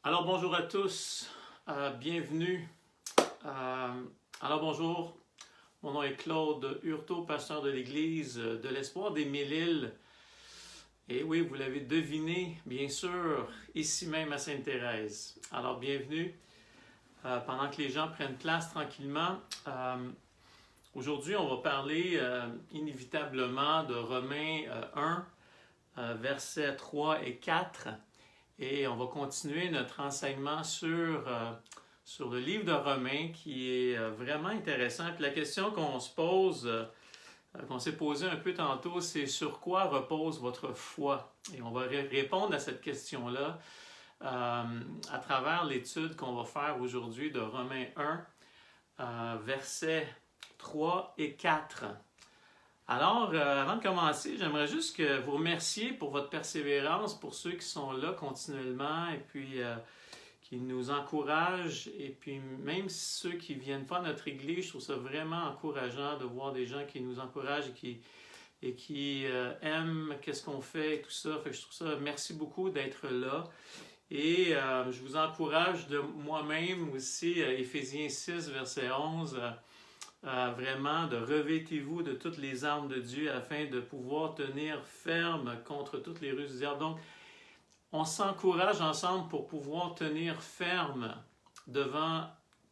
Alors bonjour à tous, bienvenue. Bonjour, mon nom est Claude Hurtaud, pasteur de l'Église de l'Espoir des Mille-Îles. Et oui, vous l'avez deviné, bien sûr, ici même à Sainte-Thérèse. Alors bienvenue, pendant que les gens prennent place tranquillement. Aujourd'hui, on va parler inévitablement de Romains 1, versets 3 et 4. Et on va continuer notre enseignement sur le livre de Romains qui est vraiment intéressant. Puis la question qu'on se pose, qu'on s'est posée un peu tantôt, c'est sur quoi repose votre foi? Et on va répondre à cette question-là à travers l'étude qu'on va faire aujourd'hui de Romains 1, versets 3 et 4. Alors, avant de commencer, j'aimerais juste que vous remercier pour votre persévérance, pour ceux qui sont là continuellement et puis qui nous encouragent. Et puis même ceux qui ne viennent pas à notre église, je trouve ça vraiment encourageant de voir des gens qui nous encouragent et qui aiment qu'est-ce qu'on fait et tout ça. Fait que je trouve ça, merci beaucoup d'être là. Et je vous encourage de moi-même aussi, Éphésiens 6, verset 11, vraiment de revêtez-vous de toutes les armes de Dieu afin de pouvoir tenir ferme contre toutes les ruses du diable. Donc, on s'encourage ensemble pour pouvoir tenir ferme devant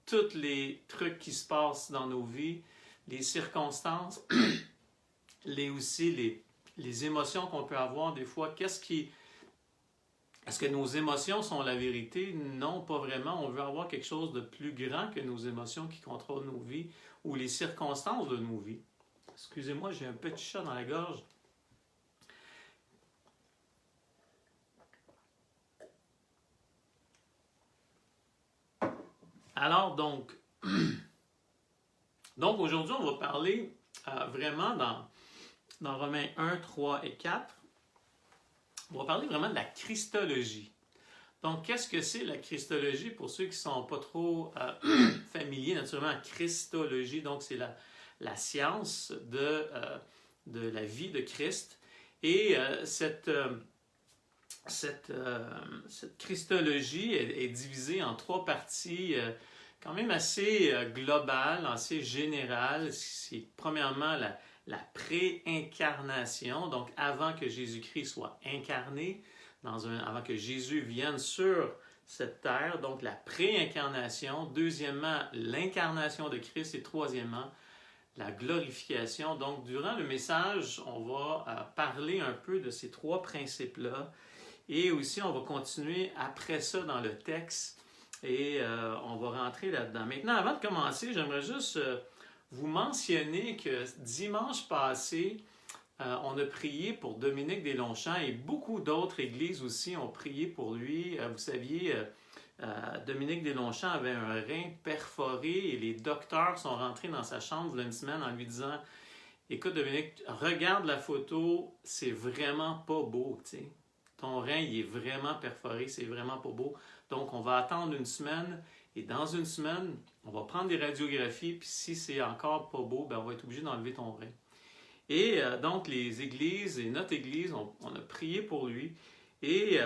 tous les trucs qui se passent dans nos vies, les circonstances, les émotions qu'on peut avoir des fois. Est-ce que nos émotions sont la vérité? Non, pas vraiment. On veut avoir quelque chose de plus grand que nos émotions qui contrôlent nos vies ou les circonstances de nos vies. Excusez-moi, j'ai un petit chat dans la gorge. Alors donc aujourd'hui, on va parler vraiment dans Romains 1, 3 et 4, on va parler vraiment de la Christologie. Donc, qu'est-ce que c'est la Christologie pour ceux qui ne sont pas trop familiers, naturellement, Christologie, donc c'est la science de la vie de Christ. Et cette Christologie est divisée en trois parties quand même assez globales, assez générales. C'est premièrement la pré-incarnation, donc avant que Jésus-Christ soit incarné, avant que Jésus vienne sur cette terre, donc la pré-incarnation. Deuxièmement, l'incarnation de Christ. Et troisièmement, la glorification. Donc, durant le message, on va parler un peu de ces trois principes-là. Et aussi, on va continuer après ça dans le texte et on va rentrer là-dedans. Maintenant, avant de commencer, j'aimerais juste vous mentionner que dimanche passé, on a prié pour Dominique Deslongchamps et beaucoup d'autres églises aussi ont prié pour lui. Vous saviez, Dominique Deslongchamps avait un rein perforé et les docteurs sont rentrés dans sa chambre il y a une semaine en lui disant « Écoute Dominique, regarde la photo, c'est vraiment pas beau, tu sais. Ton rein, il est vraiment perforé, c'est vraiment pas beau. Donc, on va attendre une semaine et dans une semaine, on va prendre des radiographies puis si c'est encore pas beau, ben, on va être obligé d'enlever ton rein. » Et donc, les églises et notre église, on a prié pour lui. Et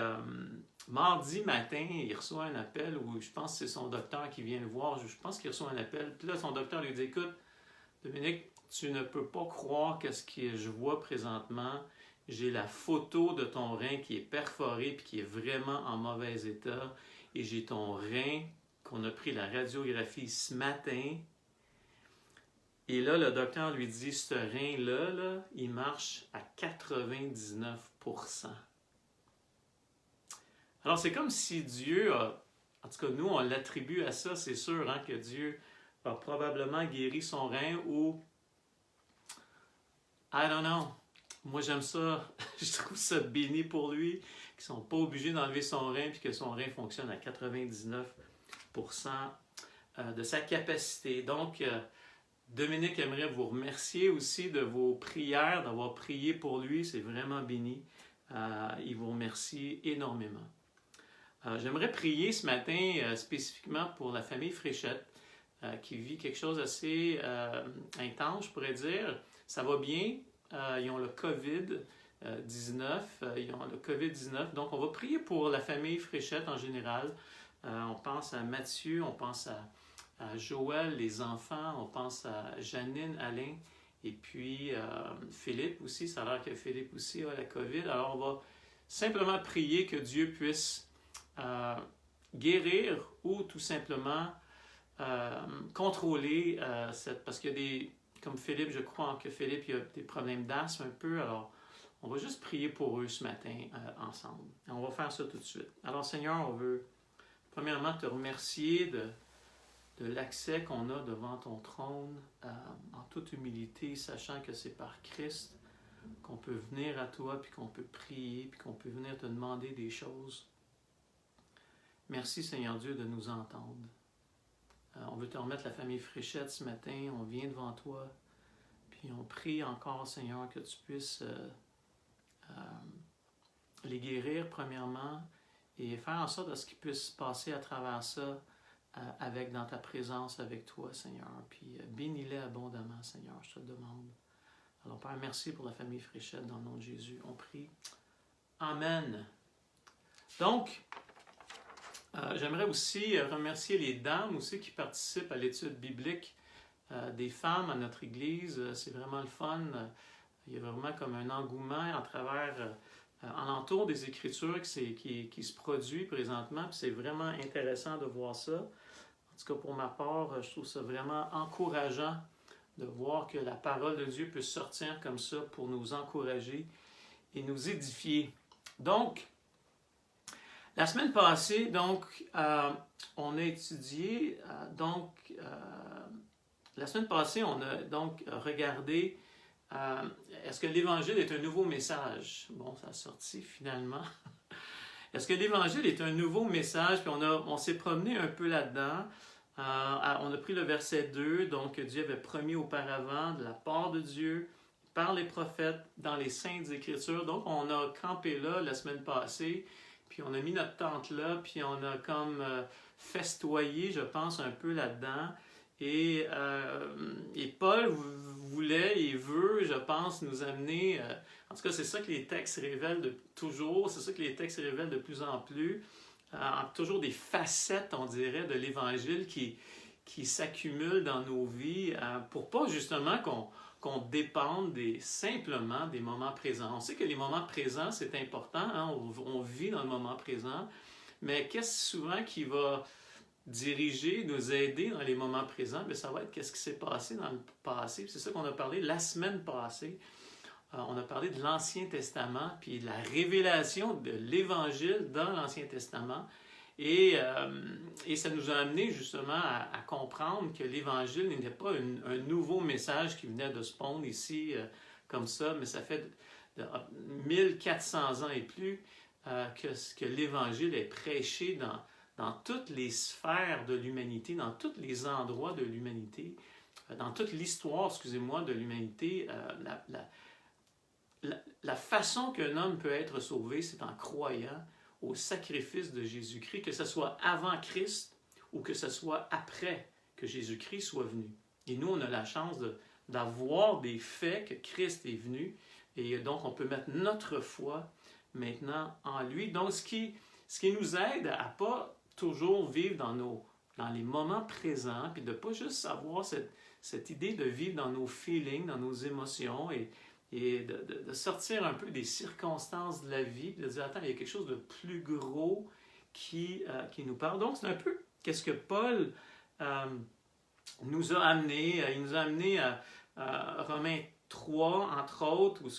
mardi matin, il reçoit un appel où je pense que c'est son docteur qui vient le voir. Je pense qu'il reçoit un appel. Puis là, son docteur lui dit « Écoute, Dominique, tu ne peux pas croire qu'est-ce que je vois présentement. J'ai la photo de ton rein qui est perforé puis qui est vraiment en mauvais état. Et j'ai ton rein qu'on a pris la radiographie ce matin. » Et là, le docteur lui dit, ce rein-là, il marche à 99%. Alors, c'est comme si Dieu en tout cas, nous, on l'attribue à ça, c'est sûr, hein, que Dieu a probablement guéri son rein ou, I don't know, moi j'aime ça, je trouve ça béni pour lui, qu'ils ne sont pas obligés d'enlever son rein puis que son rein fonctionne à 99% de sa capacité. Donc, Dominique aimerait vous remercier aussi de vos prières, d'avoir prié pour lui. C'est vraiment béni. Il vous remercie énormément. J'aimerais prier ce matin spécifiquement pour la famille Fréchette qui vit quelque chose d'assez intense, je pourrais dire. Ça va bien. Ils ont le COVID. ils ont le COVID-19. Donc, on va prier pour la famille Fréchette en général. On pense à Mathieu, on pense à Joël, les enfants, on pense à Janine, Alain, et puis Philippe aussi. Ça a l'air que Philippe aussi a la COVID. Alors, on va simplement prier que Dieu puisse guérir ou tout simplement contrôler parce qu'il y a des, comme Philippe, je crois que Philippe, il a des problèmes d'asthme un peu, alors on va juste prier pour eux ce matin ensemble. Et on va faire ça tout de suite. Alors Seigneur, on veut premièrement te remercier de l'accès qu'on a devant ton trône en toute humilité, sachant que c'est par Christ qu'on peut venir à toi, puis qu'on peut prier, puis qu'on peut venir te demander des choses. Merci Seigneur Dieu de nous entendre. On veut te remettre la famille Fréchette ce matin. On vient devant toi. Puis on prie encore, Seigneur, que tu puisses les guérir, premièrement, et faire en sorte de ce qu'ils puissent passer à travers ça dans ta présence avec toi, Seigneur. Puis bénis-les abondamment, Seigneur, je te le demande. Alors, Père, merci pour la famille Fréchette dans le nom de Jésus. On prie. Amen. Donc, j'aimerais aussi remercier les dames aussi qui participent à l'étude biblique des femmes à notre Église. C'est vraiment le fun. Il y a vraiment comme un engouement à travers, alentour des Écritures qui se produit présentement. Puis c'est vraiment intéressant de voir ça. En tout cas, pour ma part, je trouve ça vraiment encourageant de voir que la parole de Dieu peut sortir comme ça pour nous encourager et nous édifier. Donc, la semaine passée, on a étudié, la semaine passée, on a donc regardé, est-ce que l'Évangile est un nouveau message? Bon, ça a sorti finalement. Est-ce que l'Évangile est un nouveau message? Puis on s'est promené un peu là-dedans. On a pris le verset 2, donc Dieu avait promis auparavant de la part de Dieu, par les prophètes, dans les Saintes Écritures. Donc, on a campé là la semaine passée. Puis on a mis notre tente là, puis on a comme festoyé, je pense, un peu là-dedans. Et Paul voulait et veut, je pense, nous amener... en tout cas, c'est ça que les textes révèlent toujours, c'est ça que les textes révèlent de plus en plus. Toujours des facettes, on dirait, de l'Évangile qui s'accumulent dans nos vies pour pas justement qu'on dépende simplement des moments présents. On sait que les moments présents, c'est important, hein? On vit dans le moment présent, mais qu'est-ce souvent qui va diriger, nous aider dans les moments présents? Bien, ça va être qu'est-ce qui s'est passé dans le passé. C'est ça qu'on a parlé la semaine passée. On a parlé de l'Ancien Testament, puis de la révélation de l'Évangile dans l'Ancien Testament. Et ça nous a amené justement à comprendre que l'Évangile n'était pas un nouveau message qui venait de se pondre ici comme ça, mais ça fait 1400 ans et plus que l'Évangile est prêché dans toutes les sphères de l'humanité, dans tous les endroits de l'humanité, dans toute l'histoire, excusez-moi, de l'humanité. La façon qu'un homme peut être sauvé, c'est en croyant au sacrifice de Jésus-Christ, que ce soit avant Christ ou que ce soit après que Jésus-Christ soit venu. Et nous, on a la chance d'avoir des faits que Christ est venu, et donc on peut mettre notre foi maintenant en lui. Donc, ce qui nous aide à ne pas toujours vivre dans les moments présents, puis de ne pas juste avoir cette idée de vivre dans nos feelings, dans nos émotions, et de sortir un peu des circonstances de la vie, de dire, attends, il y a quelque chose de plus gros qui nous parle. Donc, c'est un peu qu'est-ce que Paul nous a amené. Il nous a amené à Romains 3, entre autres, où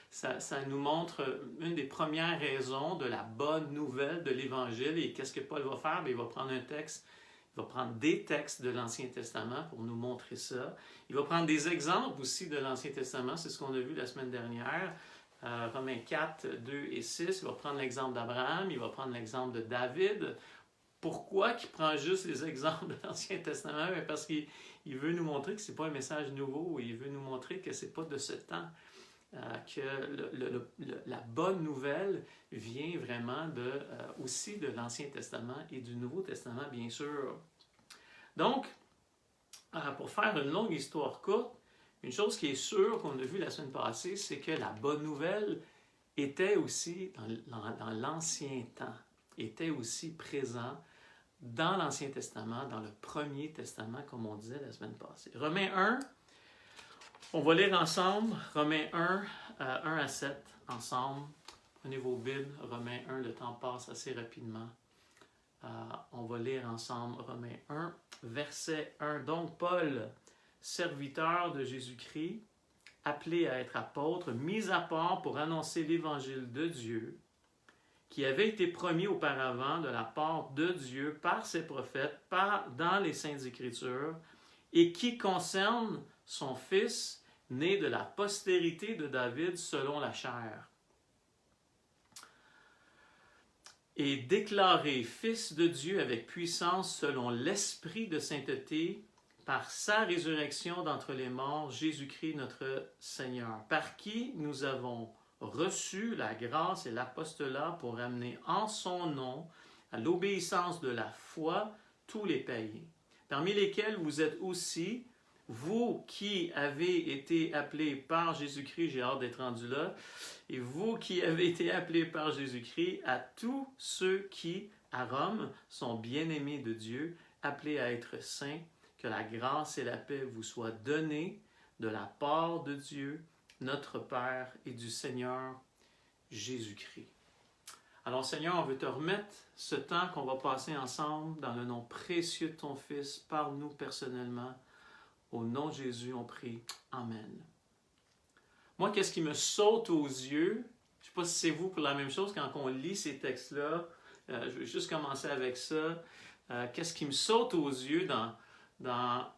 ça nous montre une des premières raisons de la bonne nouvelle de l'Évangile. Et qu'est-ce que Paul va faire? Bien, il va prendre un texte. Il va prendre des textes de l'Ancien Testament pour nous montrer ça. Il va prendre des exemples aussi de l'Ancien Testament. C'est ce qu'on a vu la semaine dernière. Romains 4, 2 et 6. Il va prendre l'exemple d'Abraham. Il va prendre l'exemple de David. Pourquoi il prend juste les exemples de l'Ancien Testament? Parce qu'il veut nous montrer que ce n'est pas un message nouveau. Il veut nous montrer que ce n'est pas de ce temps. Que la bonne nouvelle vient vraiment aussi de l'Ancien Testament et du Nouveau Testament, bien sûr. Donc, pour faire une longue histoire courte, une chose qui est sûre qu'on a vue la semaine passée, c'est que la bonne nouvelle était aussi dans l'Ancien temps, était aussi présent dans l'Ancien Testament, dans le Premier Testament, comme on disait la semaine passée. Romains 1, on va lire ensemble, Romains 1, 1 à 7, ensemble. Prenez vos Bibles, Romains 1, le temps passe assez rapidement. On va lire ensemble Romains 1, verset 1. Donc Paul, serviteur de Jésus-Christ, appelé à être apôtre, mis à part pour annoncer l'Évangile de Dieu, qui avait été promis auparavant de la part de Dieu par ses prophètes, dans les Saintes Écritures, et qui concerne son Fils, né de la postérité de David selon la chair, et déclaré Fils de Dieu avec puissance selon l'Esprit de sainteté, par sa résurrection d'entre les morts, Jésus-Christ notre Seigneur, par qui nous avons reçu la grâce et l'apostolat pour amener en son nom à l'obéissance de la foi tous les païens, parmi lesquels vous êtes aussi, vous qui avez été appelés par Jésus-Christ, j'ai hâte d'être rendu là, et vous qui avez été appelés par Jésus-Christ, à tous ceux qui, à Rome, sont bien-aimés de Dieu, appelés à être saints, que la grâce et la paix vous soient données de la part de Dieu, notre Père, et du Seigneur Jésus-Christ. Alors Seigneur, on veut te remettre ce temps qu'on va passer ensemble dans le nom précieux de ton Fils. Parle-nous personnellement. Au nom de Jésus, on prie. Amen. Moi, qu'est-ce qui me saute aux yeux? Je ne sais pas si c'est vous pour la même chose quand on lit ces textes-là. Je vais juste commencer avec ça. Qu'est-ce qui me saute aux yeux dans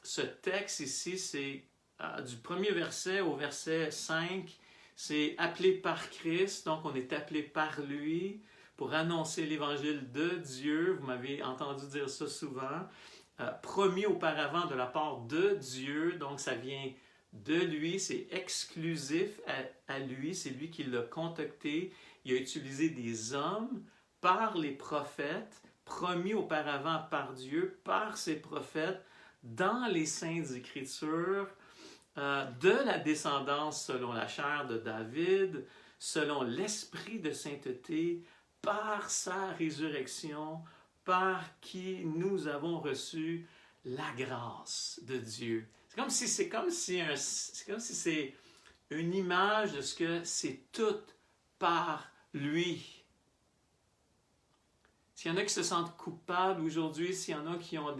ce texte ici, c'est du premier verset au verset 5, c'est appelé par Christ, donc on est appelé par lui pour annoncer l'évangile de Dieu. Vous m'avez entendu dire ça souvent. Promis auparavant de la part de Dieu, donc ça vient de lui, c'est exclusif à lui, c'est lui qui l'a contacté. Il a utilisé des hommes par les prophètes, promis auparavant par Dieu, par ses prophètes, dans les Saintes Écritures, de la descendance selon la chair de David, selon l'esprit de sainteté, par sa résurrection, par qui nous avons reçu la grâce de Dieu. C'est comme si c'est une image de ce que c'est tout par lui. S'il y en a qui se sentent coupables aujourd'hui, s'il y en a qui ont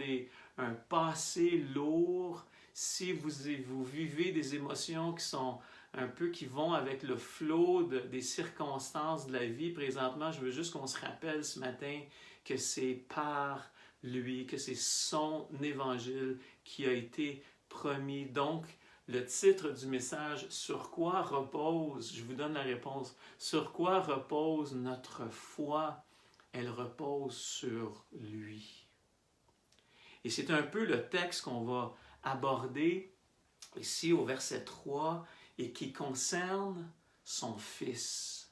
un passé lourd, si vous vivez des émotions qui vont avec le flot des circonstances de la vie présentement, je veux juste qu'on se rappelle ce matin que c'est par lui, que c'est son évangile qui a été promis. Donc, le titre du message, sur quoi repose, je vous donne la réponse, sur quoi repose notre foi? Elle repose sur lui. Et c'est un peu le texte qu'on va aborder ici au verset 3 et qui concerne son Fils.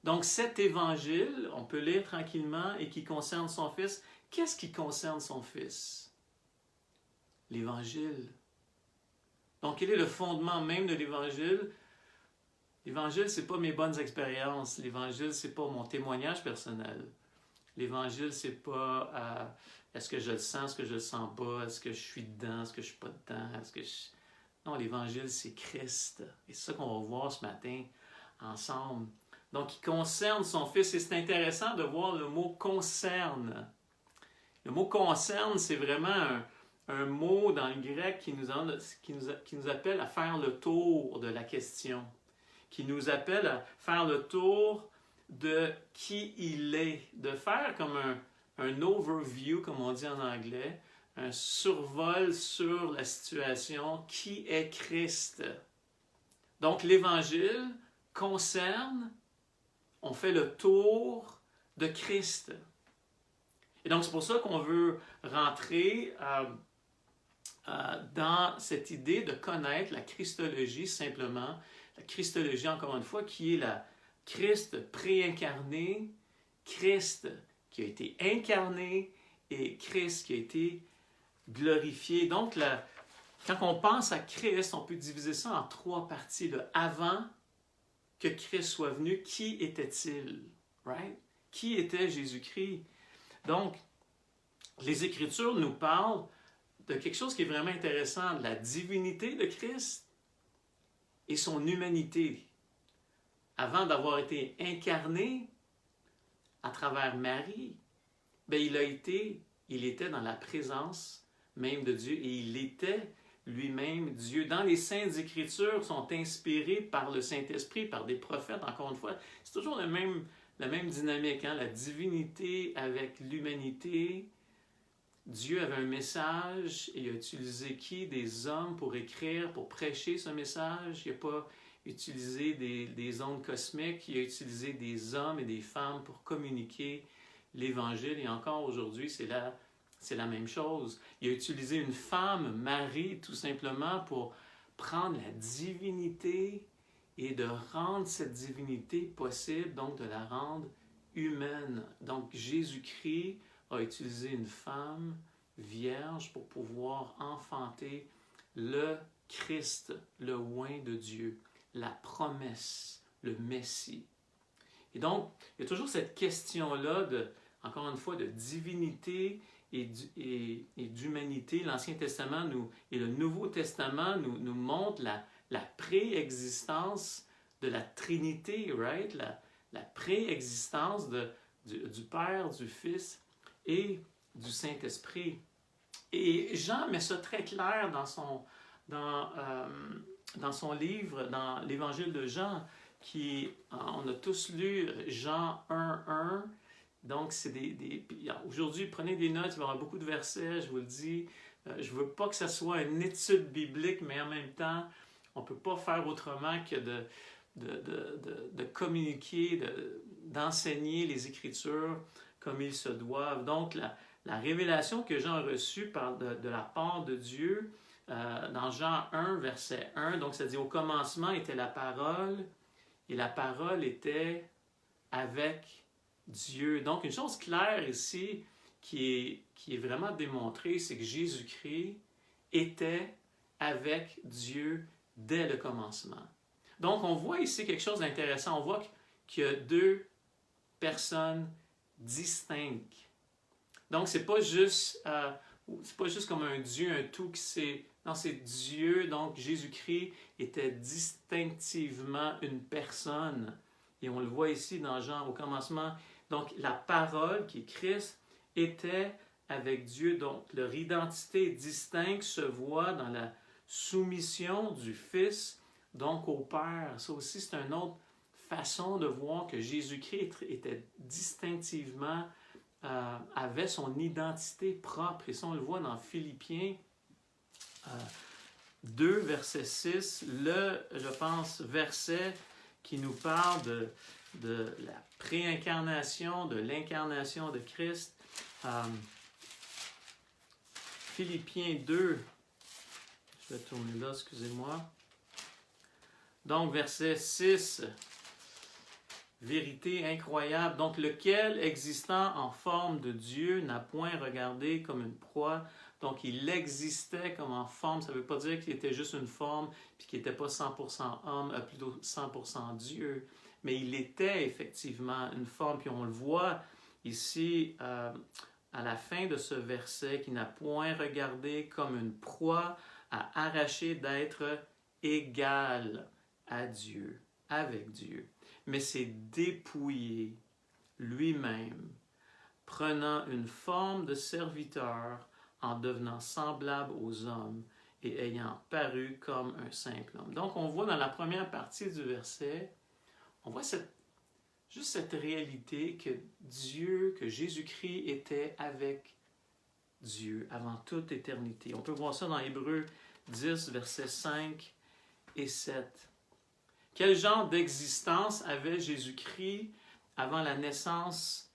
Donc cet évangile, on peut lire tranquillement et qui concerne son Fils. Qu'est-ce qui concerne son Fils? L'Évangile. Donc quel est le fondement même de l'Évangile? L'Évangile, ce n'est pas mes bonnes expériences. L'Évangile, ce n'est pas mon témoignage personnel. L'Évangile, ce n'est pas est-ce que je le sens, est-ce que je ne le sens pas, est-ce que je suis dedans, est-ce que je ne suis pas dedans, Non, l'Évangile, c'est Christ. Et c'est ça qu'on va voir ce matin ensemble. Donc, il concerne son Fils. Et c'est intéressant de voir le mot « concerne ». Le mot « concerne », c'est vraiment un mot dans le grec qui nous appelle à faire le tour de la question, qui nous appelle à faire le tour de qui il est, de faire comme un overview, comme on dit en anglais, un survol sur la situation, qui est Christ. Donc l'Évangile concerne, on fait le tour de Christ. Et donc c'est pour ça qu'on veut rentrer dans cette idée de connaître la Christologie simplement, la Christologie encore une fois, qui est la Christ préincarné, Christ qui a été incarné et Christ qui a été glorifié. Donc, quand on pense à Christ, on peut diviser ça en trois parties. Le avant, que Christ soit venu, qui était-il? Right? Qui était Jésus-Christ? Donc, les Écritures nous parlent de quelque chose qui est vraiment intéressant, de la divinité de Christ et son humanité. Avant d'avoir été incarné à travers Marie, ben il était dans la présence même de Dieu et il était lui-même Dieu. Dans les Saintes Écritures sont inspirées par le Saint-Esprit, par des prophètes, encore une fois. C'est toujours la même dynamique, hein? La divinité avec l'humanité. Dieu avait un message et il a utilisé qui? Des hommes pour écrire, pour prêcher ce message. Il n'a pas utilisé des ondes cosmiques, il a utilisé des hommes et des femmes pour communiquer l'Évangile. Et encore aujourd'hui, c'est la même chose. Il a utilisé une femme, Marie, tout simplement, pour prendre la divinité et de rendre cette divinité possible, donc de la rendre humaine. Donc Jésus-Christ a utilisé une femme vierge pour pouvoir enfanter le Christ, le oint de Dieu, la promesse, le Messie. Et donc, il y a toujours cette question-là, encore une fois, de divinité et d'humanité. L'Ancien Testament et le Nouveau Testament nous montrent la préexistence de la Trinité, right? La préexistence du Père, du Fils et du Saint-Esprit. Et Jean met ça très clair dans son livre, dans l'Évangile de Jean, on a tous lu Jean 1:1. Donc, c'est aujourd'hui, prenez des notes, il va y avoir beaucoup de versets, je vous le dis. Je ne veux pas que ça soit une étude biblique, mais en même temps, on ne peut pas faire autrement que de communiquer, d'enseigner les Écritures comme ils se doivent. Donc, la révélation que Jean a reçue de la part de Dieu, dans Jean 1, verset 1, donc ça dit « Au commencement était la parole, et la parole était avec Dieu. » Donc, une chose claire ici qui est vraiment démontrée, c'est que Jésus-Christ était avec Dieu dès le commencement. Donc, on voit ici quelque chose d'intéressant. On voit qu'il y a deux personnes distinctes. Donc, c'est pas juste comme un Dieu, un tout qui s'est... Non, c'est Dieu. Donc, Jésus-Christ était distinctivement une personne. Et on le voit ici dans Jean, au commencement. Donc, la parole, qui est Christ, était avec Dieu. Donc, leur identité distincte se voit dans la soumission du Fils, donc au Père. Ça aussi, c'est une autre façon de voir que Jésus-Christ était distinctivement, avait son identité propre. Et ça, on le voit dans Philippiens 2, verset 6, je pense, verset qui nous parle de la préincarnation, de l'incarnation de Christ. Philippiens 2, je vais tourner là, excusez-moi. Donc, verset 6, vérité incroyable. Donc, lequel, existant en forme de Dieu, n'a point regardé comme une proie. Donc, il existait comme en forme. Ça ne veut pas dire qu'il était juste une forme, puis qu'il n'était pas 100% homme, plutôt 100% Dieu. Mais il était effectivement une forme. Puis on le voit ici, à la fin de ce verset, qui n'a point regardé comme une proie à arracher d'être égal à Dieu, avec Dieu, mais s'est dépouillé lui-même, prenant une forme de serviteur, en devenant semblable aux hommes et ayant paru comme un simple homme. Donc, on voit dans la première partie du verset, on voit juste cette réalité que que Jésus-Christ était avec Dieu avant toute éternité. On peut voir ça dans Hébreux 10, versets 5 et 7. Quel genre d'existence avait Jésus-Christ avant la naissance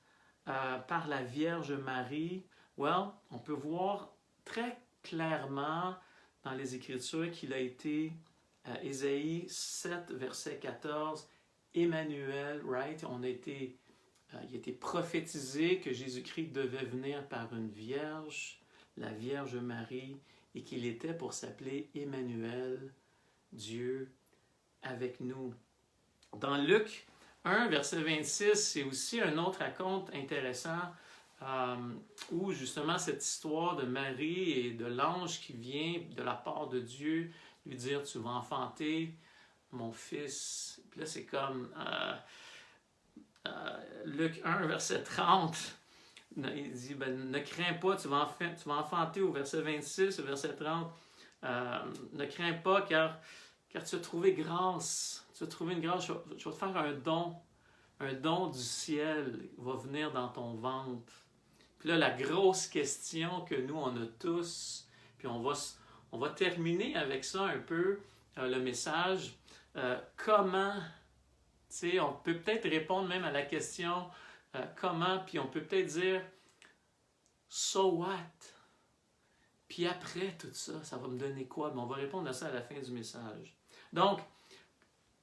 par la Vierge Marie? Well, on peut voir très clairement dans les Écritures qu'il a été, Ésaïe 7, verset 14, Emmanuel, right? Il a été prophétisé que Jésus-Christ devait venir par une Vierge, la Vierge Marie, et qu'il était pour s'appeler Emmanuel, Dieu avec nous. Dans Luc 1, verset 26, c'est aussi un autre raconte intéressant où justement cette histoire de Marie et de l'ange qui vient de la part de Dieu lui dire « Tu vas enfanter mon fils ». Puis là, c'est comme Luc 1, verset 30. Il dit « Ne crains pas, tu vas enfanter » au verset 26, au verset 30. Ne crains pas car tu as trouvé grâce. Tu as trouvé une grâce. Je vais te faire un don. Un don du ciel va venir dans ton ventre. Puis là, la grosse question que nous, on a tous, puis on va terminer avec ça un peu, le message. Comment, tu sais, on peut peut-être répondre même à la question comment, puis on peut peut-être dire so what? Puis après tout ça, ça va me donner quoi? Mais on va répondre à ça à la fin du message. Donc,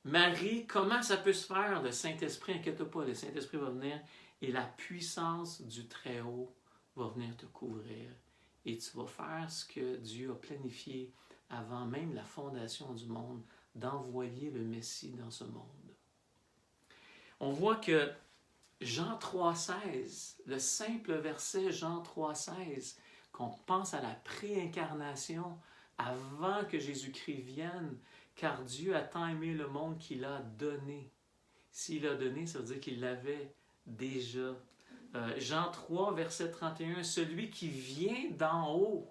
Marie, comment ça peut se faire? Le Saint-Esprit, inquiète-toi pas, le Saint-Esprit va venir et la puissance du Très-Haut va venir te couvrir. Et tu vas faire ce que Dieu a planifié avant même la fondation du monde, d'envoyer le Messie dans ce monde. On voit que Jean 3,16, le simple verset Jean 3,16, qu'on pense à la préincarnation avant que Jésus-Christ vienne, car Dieu a tant aimé le monde qu'il a donné. S'il a donné, ça veut dire qu'il l'avait déjà. Jean 3, verset 31, celui qui vient d'en haut.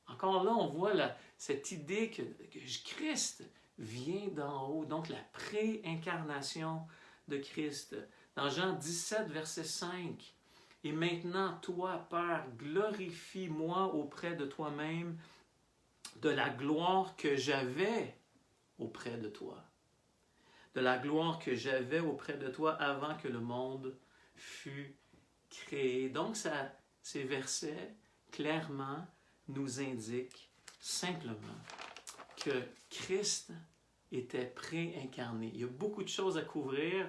Encore là, on voit cette idée que Christ vient d'en haut, donc la préincarnation de Christ. Dans Jean 17, verset 5, et maintenant, toi, Père, glorifie-moi auprès de toi-même de la gloire que j'avais auprès de toi. De la gloire que j'avais auprès de toi avant que le monde fût créé. Donc, ces versets, clairement, nous indiquent simplement que Christ était préincarné. Il y a beaucoup de choses à couvrir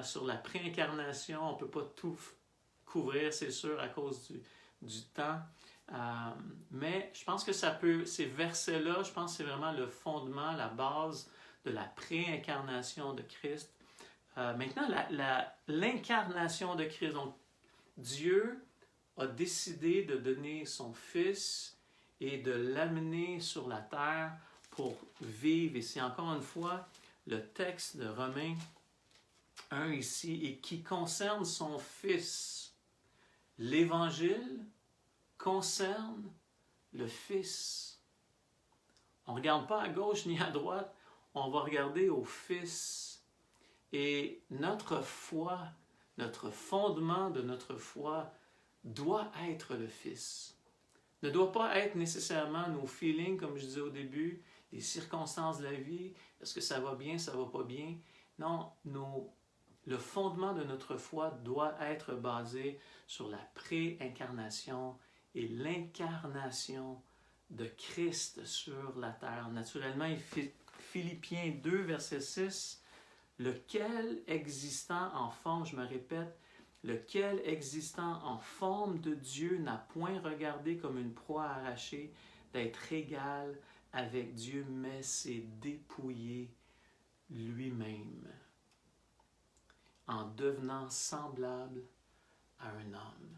sur la préincarnation. On ne peut pas tout couvrir, c'est sûr, à cause du temps. Mais je pense que ces versets-là, je pense que c'est vraiment le fondement, la base de la préincarnation de Christ. Maintenant, l'incarnation de Christ. Donc, Dieu a décidé de donner son Fils et de l'amener sur la terre pour vivre. Et c'est encore une fois le texte de Romains 1 ici, et qui concerne son Fils. L'Évangile concerne le Fils. On ne regarde pas à gauche ni à droite, on va regarder au Fils. Et notre foi, notre fondement de notre foi doit être le Fils. Ne doit pas être nécessairement nos feelings, comme je disais au début, les circonstances de la vie, est-ce que ça va bien, ça va pas bien. Non, le fondement de notre foi doit être basé sur la préincarnation et l'incarnation de Christ sur la terre. Naturellement, Philippiens 2, verset 6, lequel existant en forme, je me répète, lequel existant en forme de Dieu n'a point regardé comme une proie arrachée d'être égal avec Dieu, mais s'est dépouillé lui-même en devenant semblable à un homme.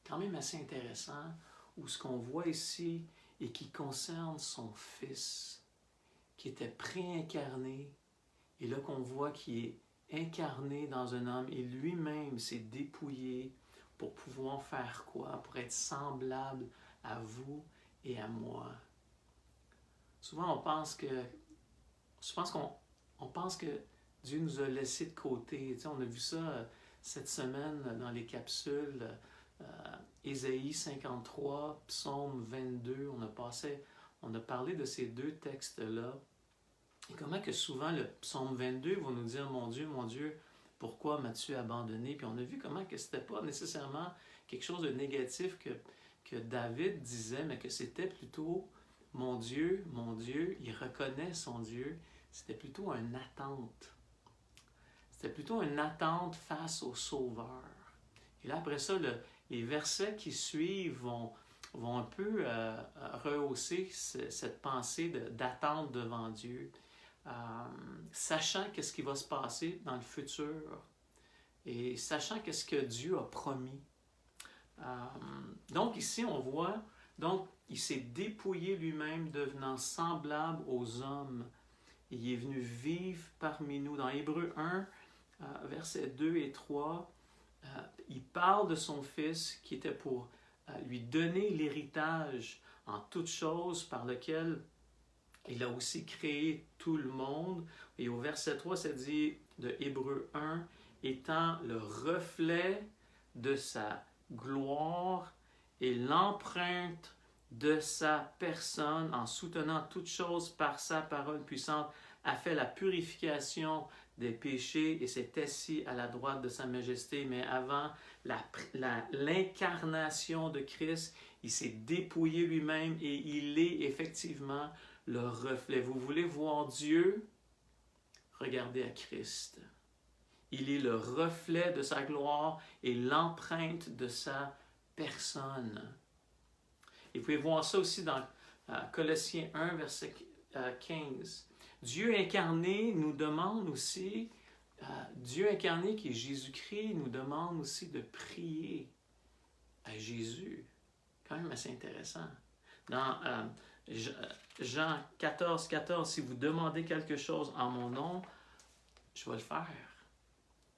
Quand même assez intéressant, où ce qu'on voit ici et qui concerne son Fils, qui était préincarné, et là qu'on voit qu'il est incarné dans un homme, et lui-même s'est dépouillé pour pouvoir faire quoi? Pour être semblable à vous et à moi. Souvent, on pense que Dieu nous a laissés de côté. Tu sais, on a vu ça cette semaine dans les capsules. Ésaïe 53, Psaume 22. On a parlé de ces deux textes-là. Et comment que souvent le Psaume 22 va nous dire « Mon Dieu, pourquoi m'as-tu abandonné? » Puis on a vu comment que ce n'était pas nécessairement quelque chose de négatif que David disait, mais que c'était plutôt « Mon Dieu, il reconnaît son Dieu. » C'était plutôt une attente. C'était plutôt une attente face au Sauveur. Et là, après ça, les versets qui suivent vont un peu rehausser cette pensée d'attente devant Dieu. sachant qu'est-ce qui va se passer dans le futur et sachant qu'est-ce que Dieu a promis. Donc ici, on voit, donc il s'est dépouillé lui-même, devenant semblable aux hommes. Il est venu vivre parmi nous. Dans Hébreux 1, versets 2 et 3, il parle de son Fils qui était pour lui donner l'héritage en toutes choses par lequel il a aussi créé tout le monde. Et au verset 3, ça dit de Hébreux 1, étant le reflet de sa gloire et l'empreinte de sa personne, en soutenant toutes choses par sa parole puissante, a fait la purification des péchés et s'est assis à la droite de sa majesté. Mais avant l'incarnation de Christ, il s'est dépouillé lui-même et il est effectivement le reflet. Vous voulez voir Dieu? Regardez à Christ. Il est le reflet de sa gloire et l'empreinte de sa personne. Et vous pouvez voir ça aussi dans Colossiens 1, verset 15. Dieu incarné nous demande aussi, Dieu incarné qui est Jésus-Christ nous demande aussi de prier à Jésus. Quand même assez intéressant. Dans Jean 14, 14, si vous demandez quelque chose en mon nom, je vais le faire.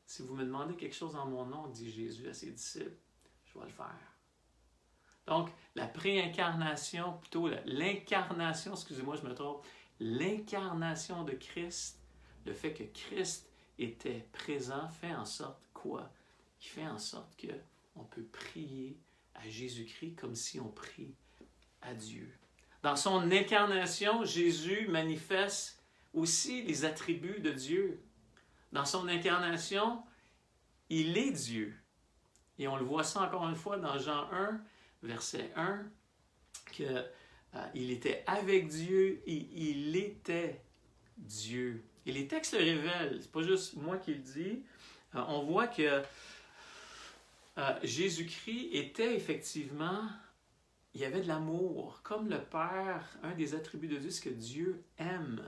Si vous me demandez quelque chose en mon nom, dit Jésus à ses disciples, je vais le faire. Donc, la préincarnation, plutôt l'incarnation, excusez-moi, je me trompe, l'incarnation de Christ, le fait que Christ était présent, fait en sorte quoi? Il fait en sorte qu'on peut prier à Jésus-Christ comme si on prie à Dieu. Dans son incarnation, Jésus manifeste aussi les attributs de Dieu. Dans son incarnation, il est Dieu. Et on le voit ça encore une fois dans Jean 1, verset 1, qu'il était avec Dieu et il était Dieu. Et les textes le révèlent, c'est pas juste moi qui le dis. On voit que Jésus-Christ était effectivement, il y avait de l'amour. Comme le Père, un des attributs de Dieu, c'est que Dieu aime.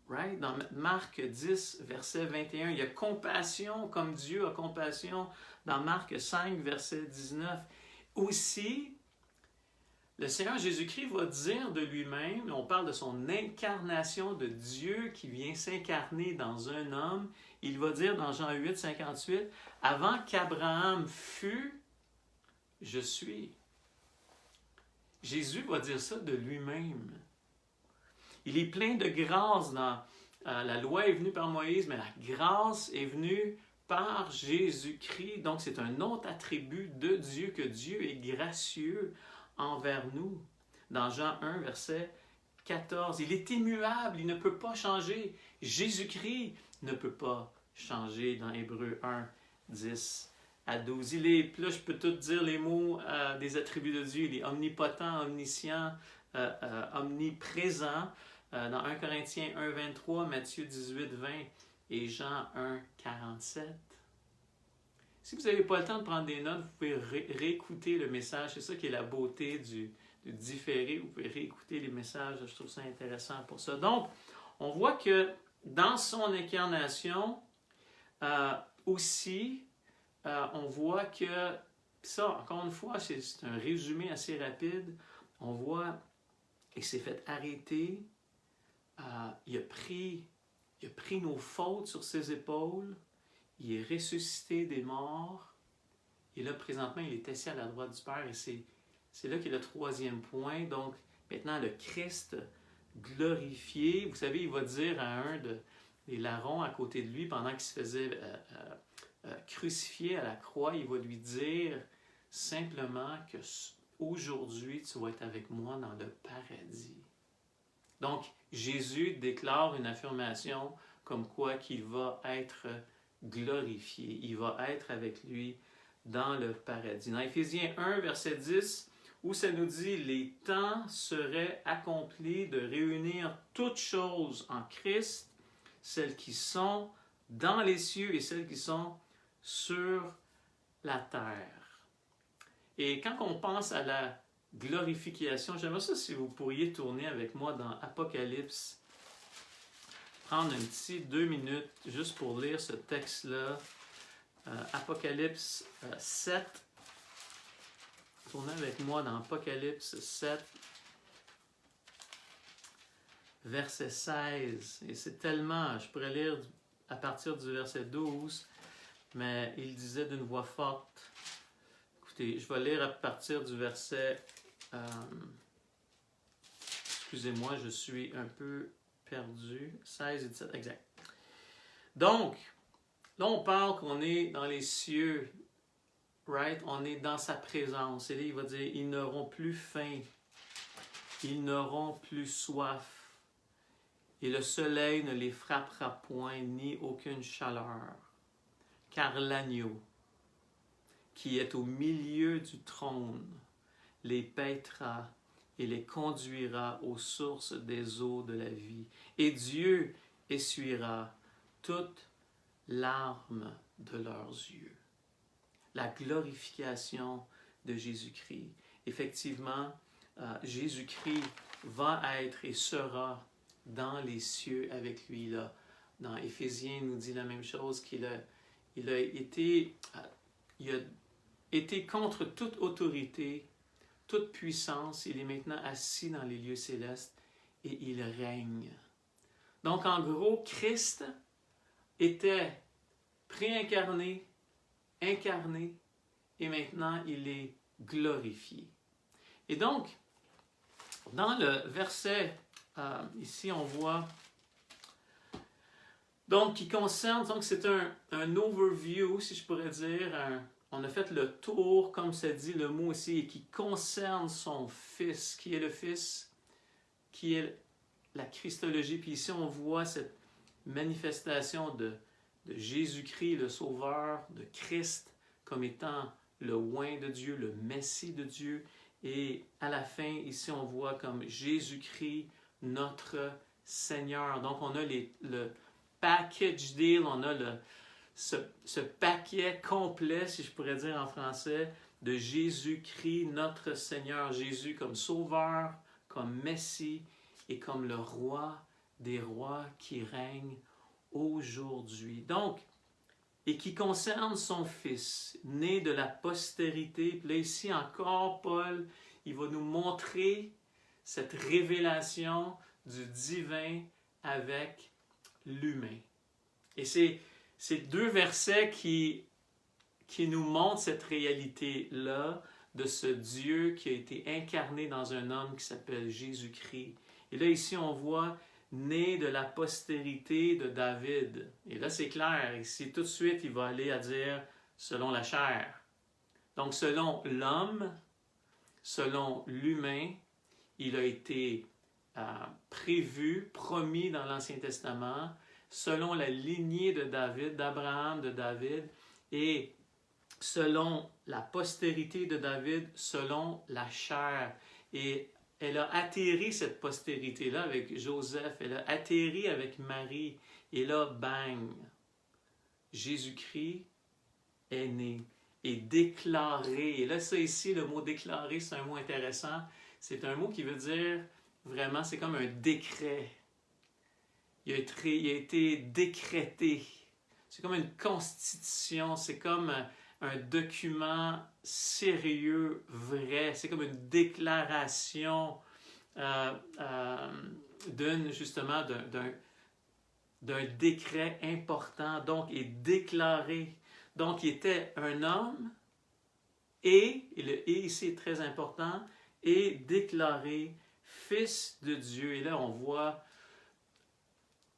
Right? Dans Marc 10, verset 21, il y a compassion comme Dieu a compassion. Dans Marc 5, verset 19, aussi, le Seigneur Jésus-Christ va dire de lui-même, on parle de son incarnation de Dieu qui vient s'incarner dans un homme. Il va dire dans Jean 8, 58, « Avant qu'Abraham fût, je suis. » Jésus va dire ça de lui-même. Il est plein de grâce. La loi est venue par Moïse, mais la grâce est venue par Jésus-Christ. Donc, c'est un autre attribut de Dieu, que Dieu est gracieux envers nous. Dans Jean 1, verset 14, il est immuable, il ne peut pas changer. Jésus-Christ ne peut pas changer dans Hébreux 1, 10 à 12. Il est, là je peux tout dire les mots des attributs de Dieu. Il est omnipotent, omniscient, omniprésent. Dans 1 Corinthiens 1, 23, Matthieu 18, 20 et Jean 1, 47. Si vous n'avez pas le temps de prendre des notes, vous pouvez réécouter le message. C'est ça qui est la beauté du différé. Vous pouvez réécouter les messages. Je trouve ça intéressant pour ça. Donc, on voit que dans son incarnation, aussi, on voit que, ça, encore une fois, c'est un résumé assez rapide. On voit qu'il s'est fait arrêter. Il a pris nos fautes sur ses épaules. Il est ressuscité des morts. Et là, présentement, il est assis à la droite du Père. Et c'est là qu'est le troisième point. Donc, maintenant, le Christ glorifié. Vous savez, il va dire à un des larrons à côté de lui, pendant qu'il se faisait crucifier à la croix, il va lui dire simplement que aujourd'hui, tu vas être avec moi dans le paradis. Donc, Jésus déclare une affirmation comme quoi qu'il va être glorifié. Il va être avec lui dans le paradis. Dans Éphésiens 1, verset 10, où ça nous dit « Les temps seraient accomplis de réunir toutes choses en Christ, celles qui sont dans les cieux et celles qui sont sur la terre. » Et quand on pense à la glorification, j'aimerais ça si vous pourriez tourner avec moi dans Apocalypse prendre un petit 2 minutes juste pour lire ce texte-là. Apocalypse 7. Tournez avec moi dans Apocalypse 7, verset 16. Et c'est tellement, je pourrais lire à partir du verset 12, mais il disait d'une voix forte. Écoutez, je vais lire à partir du verset... excusez-moi, je suis un peu perdu. 16 et 17, exact. Donc, là on parle qu'on est dans les cieux, right? On est dans sa présence. Et là il va dire, ils n'auront plus faim, ils n'auront plus soif. Et le soleil ne les frappera point, ni aucune chaleur. Car l'agneau, qui est au milieu du trône, les paîtra et les conduira aux sources des eaux de la vie. Et Dieu essuiera toutes larmes de leurs yeux. La glorification de Jésus-Christ. Effectivement, Jésus-Christ va être et sera dans les cieux avec lui. Là. Dans Éphésiens, il nous dit la même chose, qu'il a été contre toute autorité, toute puissance. Il est maintenant assis dans les lieux célestes et il règne. Donc, en gros, Christ était préincarné, incarné, et maintenant il est glorifié. Et donc, dans le verset, ici on voit, donc qui concerne, donc c'est un overview, si je pourrais dire, on a fait le tour, comme ça dit le mot ici, qui concerne son Fils, qui est le Fils, qui est la Christologie. Puis ici on voit cette manifestation de Jésus-Christ, le Sauveur, de Christ, comme étant le oint de Dieu, le Messie de Dieu. Et à la fin, ici, on voit comme Jésus-Christ, notre Seigneur. Donc, on a le package deal, on a ce paquet complet, si je pourrais dire en français, de Jésus-Christ, notre Seigneur. Jésus comme Sauveur, comme Messie et comme le Roi des rois qui règne aujourd'hui. Donc, et qui concerne son Fils, né de la postérité. Puis là, ici encore, Paul, il va nous montrer cette révélation du divin avec l'humain. Et c'est deux versets qui nous montrent cette réalité-là de ce Dieu qui a été incarné dans un homme qui s'appelle Jésus-Christ. Et là, ici, on voit né de la postérité de David. Et là, c'est clair. Ici, tout de suite, il va aller à dire selon la chair. Donc, selon l'homme, selon l'humain, il a été prévu, promis dans l'Ancien Testament, selon la lignée de David, d'Abraham, de David, et selon la postérité de David, selon la chair. Et elle a atterri, cette postérité-là, avec Joseph. Elle a atterri avec Marie. Et là, bang! Jésus-Christ est né et déclaré. Et là, ça ici, le mot déclaré, c'est un mot intéressant. C'est un mot qui veut dire, vraiment, c'est comme un décret. Il a été décrété. C'est comme une constitution. C'est comme un document sérieux, vrai. C'est comme une déclaration d'un décret important. Donc, il est déclaré. Donc, il était un homme et le « et » ici est très important, et déclaré Fils de Dieu. Et là, on voit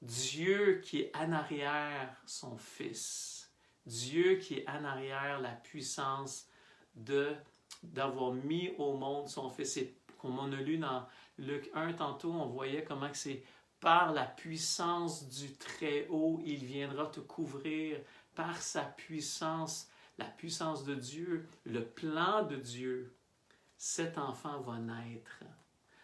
Dieu qui est en arrière son Fils. Dieu qui est en arrière la puissance d'avoir mis au monde son Fils. Et comme on a lu dans Luc 1 tantôt, on voyait comment c'est par la puissance du Très-Haut, il viendra te couvrir. Par sa puissance, la puissance de Dieu, le plan de Dieu, cet enfant va naître.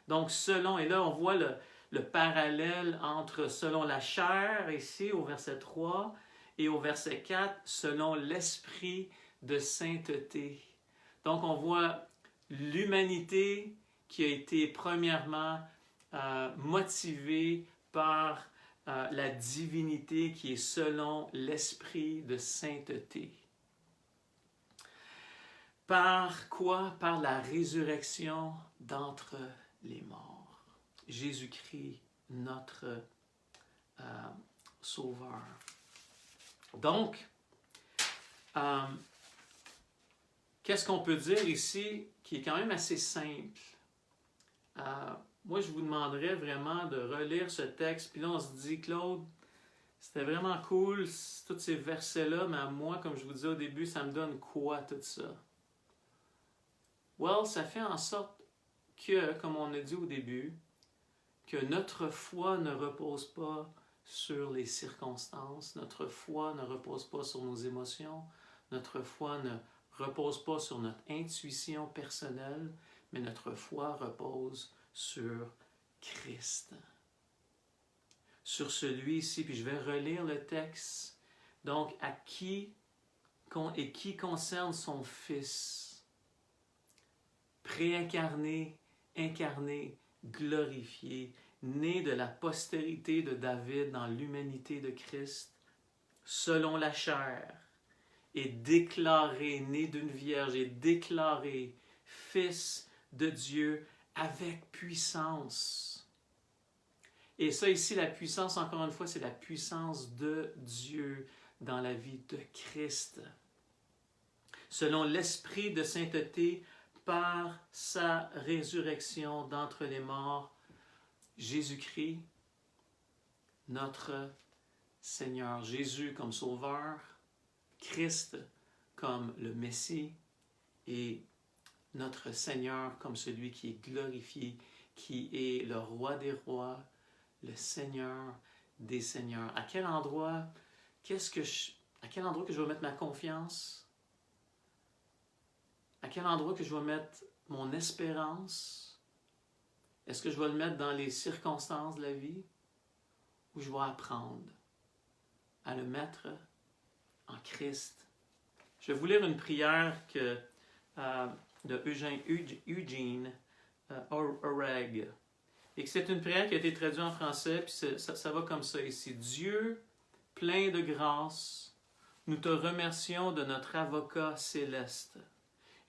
Donc selon, et là on voit le parallèle entre selon la chair, ici au verset 3, et au verset 4, selon l'esprit de sainteté. Donc on voit l'humanité qui a été premièrement motivée par la divinité qui est selon l'esprit de sainteté. Par quoi? Par la résurrection d'entre les morts. Jésus-Christ, notre Sauveur. Donc, qu'est-ce qu'on peut dire ici qui est quand même assez simple? Moi, je vous demanderais vraiment de relire ce texte. Puis là, on se dit, Claude, c'était vraiment cool, tous ces versets-là, mais à moi, comme je vous disais au début, ça me donne quoi tout ça? Well, ça fait en sorte que, comme on a dit au début, que notre foi ne repose pas sur les circonstances, notre foi ne repose pas sur nos émotions, notre foi ne repose pas sur notre intuition personnelle, mais notre foi repose sur Christ. Sur celui-ci, puis je vais relire le texte. Donc, à qui concerne son Fils, préincarné, incarné, glorifié, né de la postérité de David dans l'humanité de Christ, selon la chair, est déclaré, né d'une vierge, est déclaré Fils de Dieu avec puissance. Et ça ici, la puissance, encore une fois, c'est la puissance de Dieu dans la vie de Christ. Selon l'esprit de sainteté, par sa résurrection d'entre les morts, Jésus-Christ, notre Seigneur. Jésus comme Sauveur, Christ comme le Messie et notre Seigneur comme celui qui est glorifié, qui est le Roi des rois, le Seigneur des seigneurs. À quel endroit que je vais mettre ma confiance? À quel endroit que je vais mettre mon espérance? Est-ce que je vais le mettre dans les circonstances de la vie? Ou je vais apprendre à le mettre en Christ? Je vais vous lire une prière de Eugene Oreg. Et que c'est une prière qui a été traduite en français, puis ça va comme ça ici. Dieu, plein de grâce, nous te remercions de notre avocat céleste,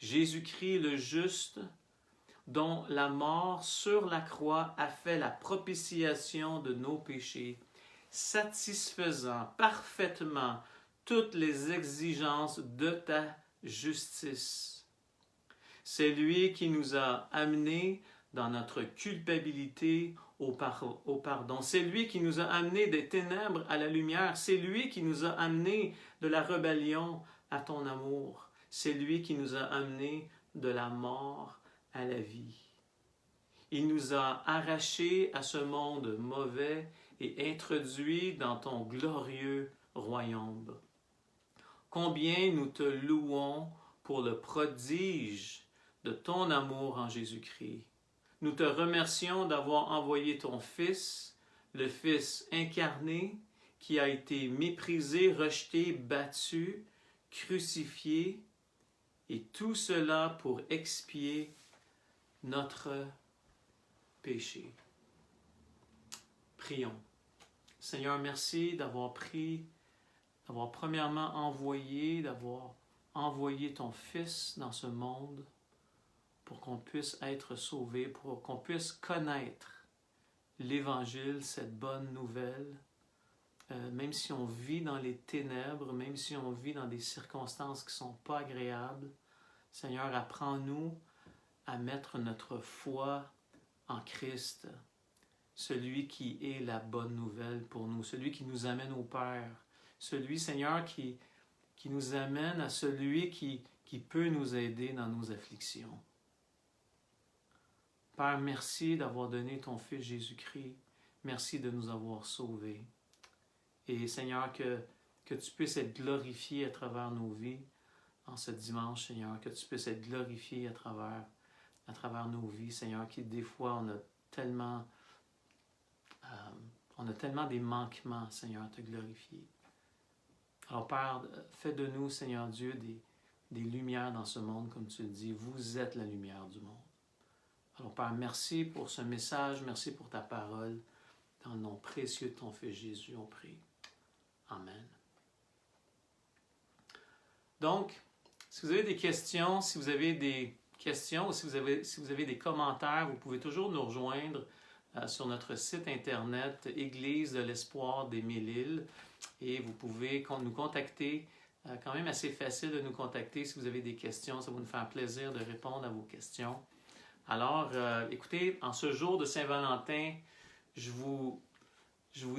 Jésus-Christ le juste, dont la mort sur la croix a fait la propitiation de nos péchés, satisfaisant parfaitement toutes les exigences de ta justice. C'est lui qui nous a amenés dans notre culpabilité au pardon. C'est lui qui nous a amenés des ténèbres à la lumière. C'est lui qui nous a amenés de la rébellion à ton amour. C'est lui qui nous a amenés de la mort à la vie. Il nous a arrachés à ce monde mauvais et introduits dans ton glorieux royaume. Combien nous te louons pour le prodige de ton amour en Jésus-Christ. Nous te remercions d'avoir envoyé ton Fils, le Fils incarné, qui a été méprisé, rejeté, battu, crucifié, et tout cela pour expier notre péché. Prions. Seigneur, merci d'avoir premièrement d'avoir envoyé ton Fils dans ce monde pour qu'on puisse être sauvé, pour qu'on puisse connaître l'Évangile, cette bonne nouvelle, même si on vit dans les ténèbres, même si on vit dans des circonstances qui ne sont pas agréables. Seigneur, apprends-nous à mettre notre foi en Christ, celui qui est la bonne nouvelle pour nous, celui qui nous amène au Père, celui, Seigneur, qui nous amène à celui qui peut nous aider dans nos afflictions. Père, merci d'avoir donné ton Fils Jésus-Christ. Merci de nous avoir sauvés. Et Seigneur, que tu puisses être glorifié à travers nos vies en ce dimanche, Seigneur, que tu puisses être glorifié à travers nos vies, Seigneur, qui des fois on a tellement des manquements, Seigneur, à te glorifier. Alors Père, fais de nous, Seigneur Dieu, des lumières dans ce monde, comme tu le dis. Vous êtes la lumière du monde. Alors Père, merci pour ce message, merci pour ta parole. Dans le nom précieux de ton Fils Jésus, on prie. Amen. Donc, si vous avez des questions, si vous avez des commentaires, vous pouvez toujours nous rejoindre sur notre site internet Église de l'Espoir des Mille-Îles et vous pouvez nous contacter. Quand même assez facile de nous contacter si vous avez des questions. Ça va nous faire plaisir de répondre à vos questions. Alors, écoutez, en ce jour de Saint-Valentin, je vous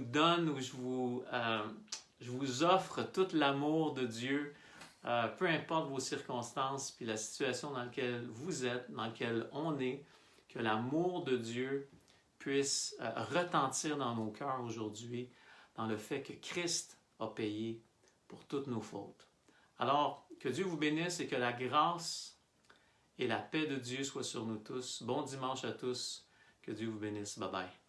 donne ou je vous offre tout l'amour de Dieu, peu importe vos circonstances puis la situation dans laquelle vous êtes, dans laquelle on est, que l'amour de Dieu puisse retentir dans nos cœurs aujourd'hui, dans le fait que Christ a payé pour toutes nos fautes. Alors, que Dieu vous bénisse et que la grâce et la paix de Dieu soient sur nous tous. Bon dimanche à tous. Que Dieu vous bénisse. Bye bye.